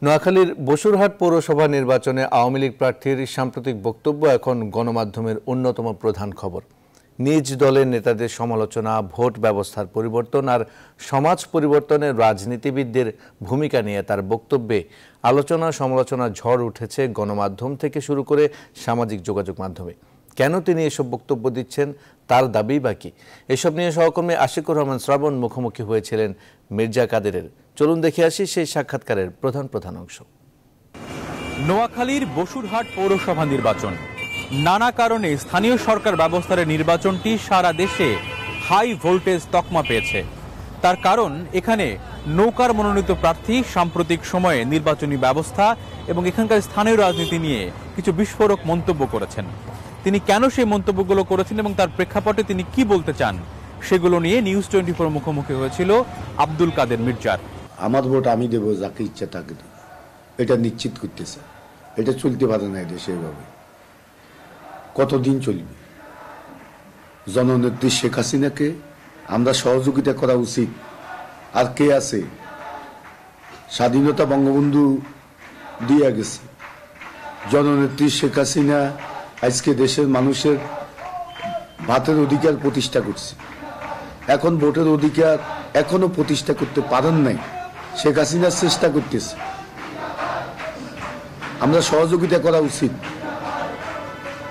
নোয়াখালীর বসুরহাট পৌরসভা নির্বাচনে আওয়ামী লীগ প্রার্থীর সাম্প্রতিক বক্তব্য এখন গণমাধ্যমের অন্যতম প্রধান খবর। নিজ দলের নেতাদের সমালোচনা, ভোট ব্যবস্থার পরিবর্তন আর সমাজ পরিবর্তনের রাজনীতিবিদদের ভূমিকা নিয়ে তার বক্তব্যে আলোচনা সমালোচনা ঝড় উঠেছে গণমাধ্যম থেকে শুরু করে সামাজিক যোগাযোগ মাধ্যমে। কেন তিনি এসব বক্তব্য দিচ্ছেন, তার দাবি বাকি এসব নিয়ে সহকর্মী আশিকুর রহমান শ্রাবণ মুখোমুখি হয়েছিলেন মির্জা কাদেরের। চলুন দেখে আসি সেই সাক্ষাৎকারের প্রধান অংশ। নোয়াখালীর বসুরহাট পৌরসভা নির্বাচন, নানা কারণে স্থানীয় সরকার ব্যবস্থার নির্বাচনটি সারা দেশে হাই ভোল্টেজ তকমা পেয়েছে। তার কারণ এখানে নৌকার মনোনীত প্রার্থী সাম্প্রতিক সময়ে নির্বাচনী ব্যবস্থা এবং এখানকার স্থানীয় রাজনীতি নিয়ে কিছু বিস্ফোরক মন্তব্য করেছেন। তিনি কেন সেই মন্তব্যগুলো করেছেন এবং তার প্রেক্ষাপটে তিনি কি বলতে চান, সেগুলো নিয়ে নিউজ 24 মুখোমুখি হয়েছিল আব্দুল কাদের মির্জার। আমার ভোট আমি দেবো, যাকে ইচ্ছা তাকে দেব, এটা নিশ্চিত করতেছে। এটা চলতে পারে না দেশে এভাবে। কতদিন চলবে? জননেত্রী শেখ হাসিনাকে আমরা সহযোগিতা করা উচিত। আর কে আছে? স্বাধীনতা বঙ্গবন্ধু দিয়ে গেছে। জননেত্রী শেখ হাসিনা আজকে দেশের মানুষের ভাতের অধিকার প্রতিষ্ঠা করছে। এখন ভোটের অধিকার এখনো প্রতিষ্ঠা করতে পারেন নাই, শেখ হাসিনার চেষ্টা করতেছে। আমরা সহযোগিতা করা উচিত।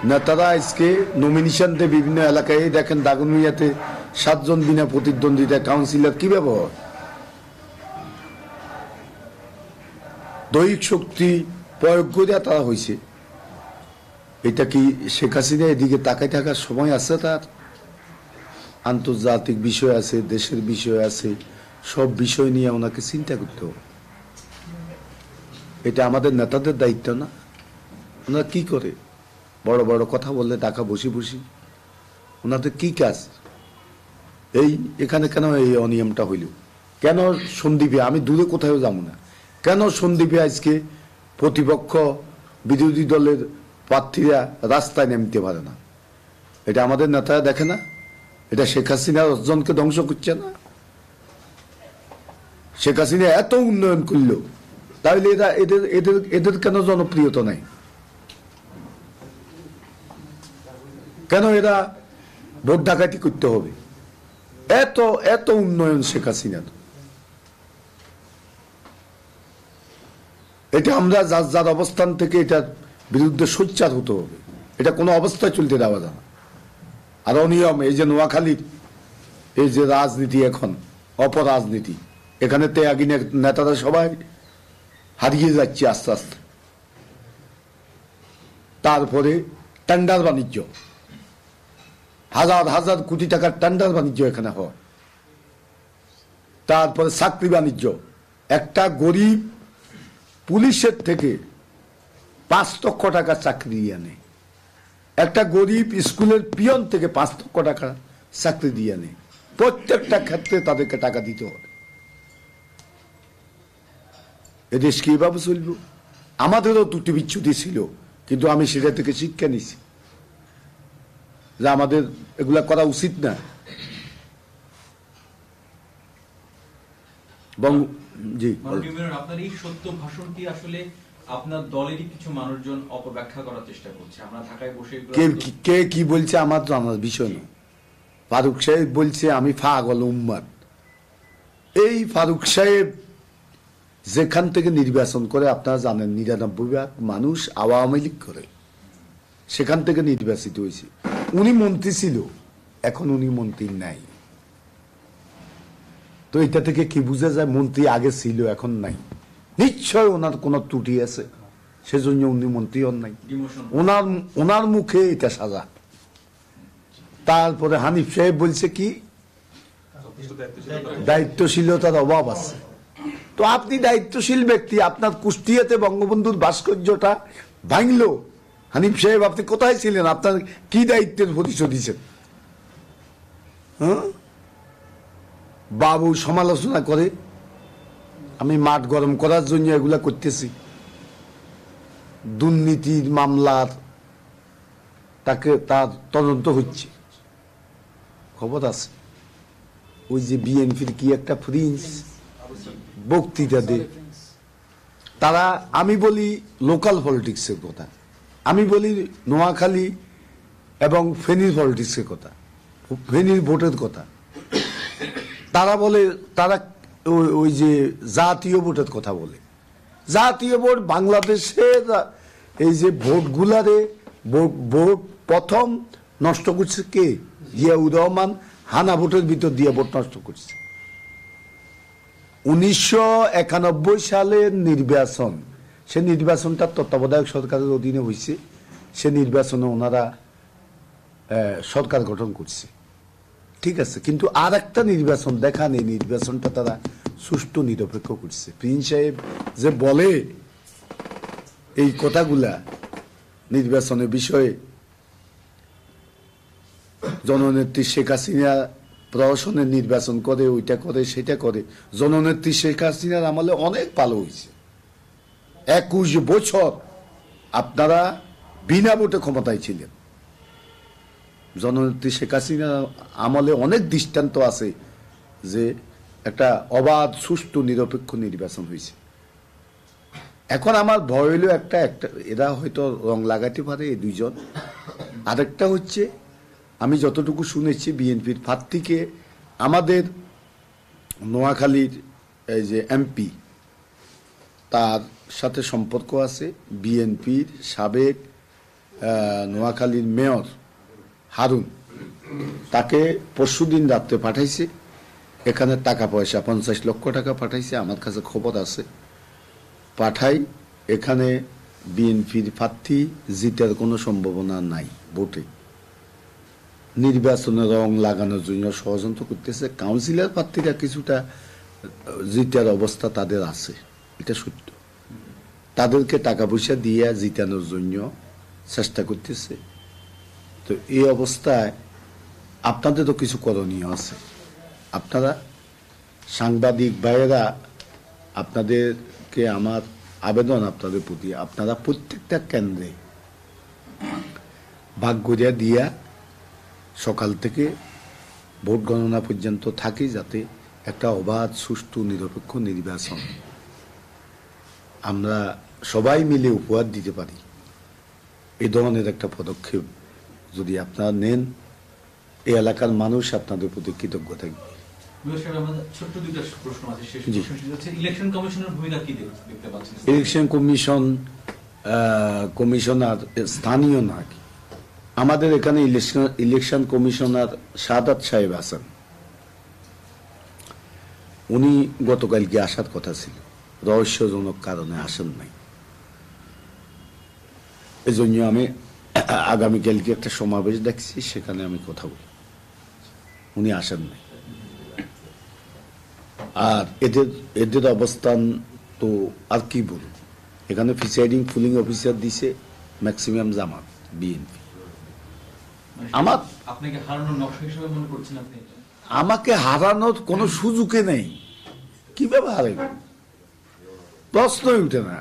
নেতারা আজকে নমিনেশন দেয় বিভিন্ন এলাকায়। দেখেন দাগনভূঞাতে 7 জন বিনা প্রতিদ্বন্দ্বিতা কাউন্সিলর, কি ব্যবহার? দৈহিক শক্তি প্রয়োগ করে তারা হয়েছে। এটা কি শেখ হাসিনা এদিকে তাকায় থাকার সময় আছে? তার আন্তর্জাতিক বিষয় আছে, দেশের বিষয় আছে, সব বিষয় নিয়ে ওনাকে চিন্তা করতে হবে। এটা আমাদের নেতাদের দায়িত্ব না? ওনারা কি করে? বড় বড় কথা বললে টাকা বসি বসি। ওনাদের কি কাজ? এই এখানে কেন এই অনিয়মটা হইল? কেন সন্দীপে, আমি দূরে কোথাও যাবো না, কেন সন্দীপে আজকে প্রতিপক্ষ বিরোধী দলের প্রার্থীরা রাস্তায় নামতে পারে না? এটা আমাদের নেতারা দেখে না? এটা শেখ হাসিনা অর্জনকে ধ্বংস করছে না? শেখ হাসিনা এত উন্নয়ন করল, তাহলে এরা এদের কেন জনপ্রিয়তা নাই? কেন এরা ভোট ডাকাতি করতে হবে? এত এত উন্নয়ন শেখ হাসিনার। এটা আমরা যার যার অবস্থান থেকে এটার বিরুদ্ধে সোচ্চার হতে হবে। এটা কোনো অবস্থায় চলতে দেওয়া যায় না। আর অনিয়ম, এই যে নোয়াখালীর এই যে রাজনীতি, এখন অপরাজনীতি, এখানে ত্যাগী নেতারা সবাই হারিয়ে যাচ্ছে আস্তে আস্তে। তারপরে টেন্ডার বাণিজ্য, হাজার হাজার কোটি টাকার টেন্ডার বাণিজ্য এখানে হয়। তারপরে চাকরি বাণিজ্য। একটা গরিব পুলিশের থেকে 5 লক্ষ টাকা চাকরি দিয়ে আনে। একটা গরিব স্কুলের পিয়ন থেকে 5 লক্ষ টাকা চাকরি দিয়ে আনে। প্রত্যেকটা ক্ষেত্রে তাদেরকে টাকা দিতে হবে। এদেশ কিভাবে চলবে? আমাদেরও ত্রুটি বিচ্যুতি ছিল, কিন্তু আমি সেটা থেকে শিক্ষা নিছি যে আমাদের এগুলা করা উচিত না। জি, আপনার এই সত্য ভাষণটি আসলে আপনার দলেরই কিছু মানুষজন অপব্যাখ্যা করার চেষ্টা করছে। আমরা ঢাকায় বসে কে কি বলছে আমার তো আমার বিষয় না। ফারুক সাহেব বলছে আমি পাগল উম্মাদ। এই ফারুক সাহেব যেখান থেকে নির্বাচন করে, আপনারা জানেন 99% মানুষ আওয়ামী লীগ করে, সেখান থেকে নির্বাচিত হয়েছে। উনি মন্ত্রী ছিল, এখন উনি মন্ত্রী নাই। তো এটা থেকে কি বোঝা যায়? মন্ত্রী আগে ছিল, এখন নাই। নিশ্চয় ওনার কোন ত্রুটি আছে, সেজন্য উনি মন্ত্রী হন নাই। ওনার মুখে এটা সাজা। তারপরে হানিফ সাহেব বলছে কি দায়িত্বশীলতার অভাব আছে। তো আপনি দায়িত্বশীল ব্যক্তি, আপনার কুষ্টিয়াতে বঙ্গবন্ধুর ভাস্কর্যটা ভাঙলো, হানিফ সাহেব আপনি কোথায় ছিলেন? আপনার কি দায়িত্বের প্রতিশোধ দিচ্ছেন? বাবু সমালোচনা করে আমি মাঠ গরম করার জন্য এগুলা করতেছি। দুর্নীতির মামলার তার তদন্ত হচ্ছে, খবর আছে। ওই যে বিএনপির কি একটা প্রিন্স বক্তৃতা দে, তারা, আমি বলি লোকাল পলিটিক্সের কথা, আমি বলি নোয়াখালী এবং ফেনীর পলিটিক্সের কথা, ফেনীর ভোটের কথা। তারা বলে, তারা ওই যে জাতীয় ভোটের কথা বলে। জাতীয় ভোট বাংলাদেশের এই যে ভোটগুলারে ভোট প্রথম নষ্ট করছে কে? জিয়াউর রহমান হানা ভোটের ভিতর দিয়ে ভোট নষ্ট করছে। 1991 সালের নির্বাচন, সে নির্বাচনটা তত্ত্বাবধায়ক সরকারের অধীনে হয়েছে। সে নির্বাচনে ওনারা সরকার গঠন করছে, ঠিক আছে, কিন্তু আর একটা নির্বাচন দেখান, এই নির্বাচনটা তারা সুষ্ঠু নিরপেক্ষ করছে। প্রিন্স সাহেব যে বলে এই কথাগুলা নির্বাচনের বিষয়ে, জননেত্রী শেখ হাসিনা প্রশাসনের নির্বাচন করে, ওইটা করে, সেটা করে। জননেত্রী শেখ হাসিনার আমলে অনেক ভালো হয়েছে। 21 বছর আপনারা বিনা ভোটে ক্ষমতায় ছিলেন। জননেত্রী শেখ হাসিনার আমলে অনেক দৃষ্টান্ত আছে যে একটা অবাধ সুষ্ঠু নিরপেক্ষ নির্বাচন হয়েছে। এখন আমার ভয় হইল একটা, এরা হয়তো রং লাগাতে পারে এই দুইজন। আরেকটা হচ্ছে, আমি যতটুকু শুনেছি বিএনপির প্রার্থীকে আমাদের নোয়াখালীর এই যে এমপি, তার সাথে সম্পর্ক আছে। বিএনপির সাবেক নোয়াখালীর মেয়র হারুন, তাকে পরশুদিন রাত্রে পাঠাইছে এখানে টাকা পয়সা, 50 লক্ষ টাকা পাঠাইছে, আমার কাছে খবর আছে। পাঠাই এখানে বিএনপির প্রার্থী জিতার কোনো সম্ভাবনা নাই। ভোটে নির্বাচনে রং লাগানোর জন্য ষড়যন্ত্র করতেছে। কাউন্সিলর প্রার্থীরা কিছুটা জিতার অবস্থা তাদের আছে, এটা সত্য। তাদেরকে টাকা পয়সা দিয়ে জিতানোর জন্য চেষ্টা করতেছে। তো এই অবস্থায় আপনাদেরও কিছু করণীয় আছে। আপনারা সাংবাদিক ভাইয়েরা, আপনাদেরকে আমার আবেদন আপনাদের প্রতি, আপনারা প্রত্যেকটা কেন্দ্রে ভাগ করিয়া দিয়া সকাল থেকে ভোট গণনা পর্যন্ত থাকি, যাতে একটা অবাধ সুষ্ঠু নিরপেক্ষ নির্বাচন আমরা সবাই মিলে উপহার দিতে পারি। এই ধরনের একটা পদক্ষেপ যদি আপনারা নেন, এই এলাকার মানুষ আপনাদের প্রতি কৃতজ্ঞ থাকবে। ইলেকশন কমিশনার স্থানীয় নাকি? আমাদের এখানে ইলেকশন কমিশনার সাদাত সাহেব আছেন, উনি গতকালকে আসার কথা ছিল, রহস্যজনক কারণে আসেন নাই। এজন্য আমি আগামীকালকে একটা সমাবেশ দেখছি, সেখানে আমি কথা বলি, উনি আসেন নাই। আর এদের অবস্থান তো আর কি বলুন, এখানে প্রিসাইডিং পুলিং অফিসার দিছে ম্যাক্সিমাম জামাত বিএনপি। আমাকে হারানোর কোন সুযোগে নেই, কিভাবে হারাইব, প্রশ্নই উঠে না।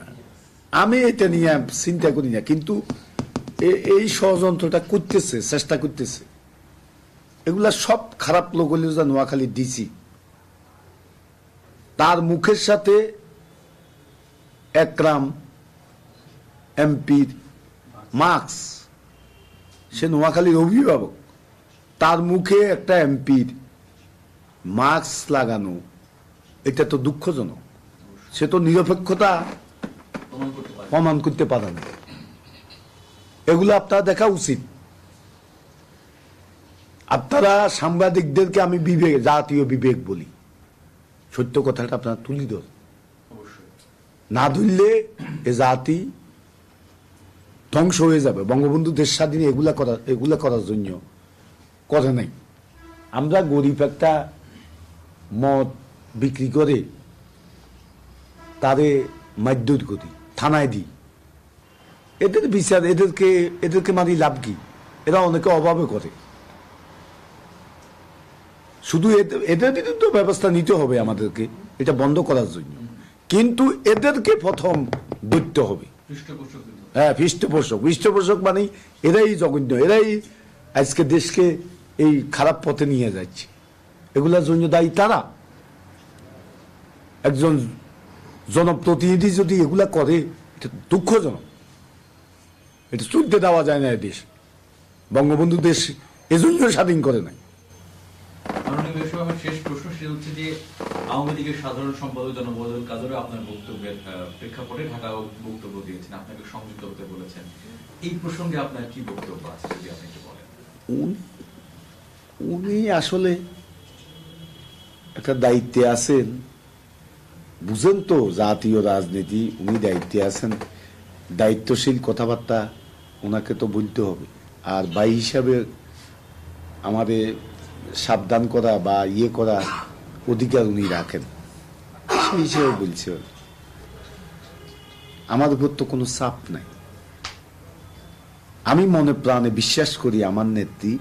আমি এটা নিয়ে চিন্তা করি না, কিন্তু এই ষড়যন্ত্রটা করতেছে, চেষ্টা করতেছে। এগুলা সব খারাপ লোক হলে নোয়াখালী ডিসি, তার মুখের সাথে একরাম এমপির মার্কস, সে নোয়াখালীর অভিভাবক, তার মুখে একটা এমপির মার্কস লাগানো, এটা তো দুঃখজনক। সে তো নিরপেক্ষতা প্রমাণ করতে পারে না। এগুলো আপনারা দেখা উচিত। আপনারা সাংবাদিকদেরকে আমি বিবেক, জাতীয় বিবেক বলি, সত্য কথাটা আপনারা তুলি ধর, না ধরলে এ জাতি ধ্বংস হয়ে যাবে। বঙ্গবন্ধু দেশ স্বাধীনে এগুলা করার জন্য করে নাই। আমরা গরিব একটা মদ বিক্রি করে তারে মারধর করি, থানায় দিই, এদের বিচার, এদেরকে মারি লাভ কি? এরা অনেকে অভাবে করে। শুধু এদের বিরুদ্ধে ব্যবস্থা নিতে হবে আমাদেরকে, এটা বন্ধ করার জন্য। কিন্তু এদেরকে প্রথম ধরতে হবে। হ্যাঁ, পৃষ্ঠপোষক মানে এরাই জঘন্য, এরাই আজকে দেশকে এই খারাপ পথে নিয়ে যাচ্ছে। এগুলোর জন্য দায়ী তারা। একজন জনপ্রতিনিধি যদি এগুলা করে, এটা দুঃখজনক। এটা চলতে দেওয়া যায় না। দেশ, বঙ্গবন্ধু দেশ এজন্য স্বাধীন করে নাই। আমার শেষ প্রশ্ন সেটা হচ্ছে যে আওয়ামী লীগের সাধারণ সম্পাদক জনাব ওবায়দুল কাদেরও আপনার বক্তব্যের প্রেক্ষাপটে ঢাকা বক্তব্য দিয়েছেন, আপনাকে সংযুক্ত হতে বলেছেন। এই প্রসঙ্গে আপনার কি বক্তব্য আছে যদি আপনি একটু বলেন। উনি আসলে একটা দায়িত্বে আছেন, বুঝেন তো, জাতীয় রাজনীতি। উনি দায়িত্বে আছেন, দায়িত্বশীল কথাবার্তা ওনাকে তো বলতে হবে। আর ভাই হিসাবে আমাদের সাবধান করা বা ইয়ে করা অধিকার উনি রাখেন, সেই হিসেবে বলছি। আমার উপর তো কোনো চাপ নাই। আমি মনে প্রাণে বিশ্বাস করি আমার নেত্রী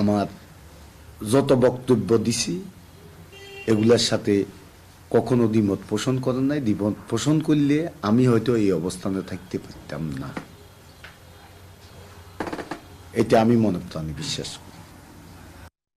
আমার যত বক্তব্য দিছি এগুলার সাথে কখনো দ্বিমত পোষণ করেন নাই। দ্বিমত পোষণ করলে আমি হয়তো এই অবস্থানে থাকতে পারতাম না। এটা আমি মনে প্রাণে বিশ্বাস করি।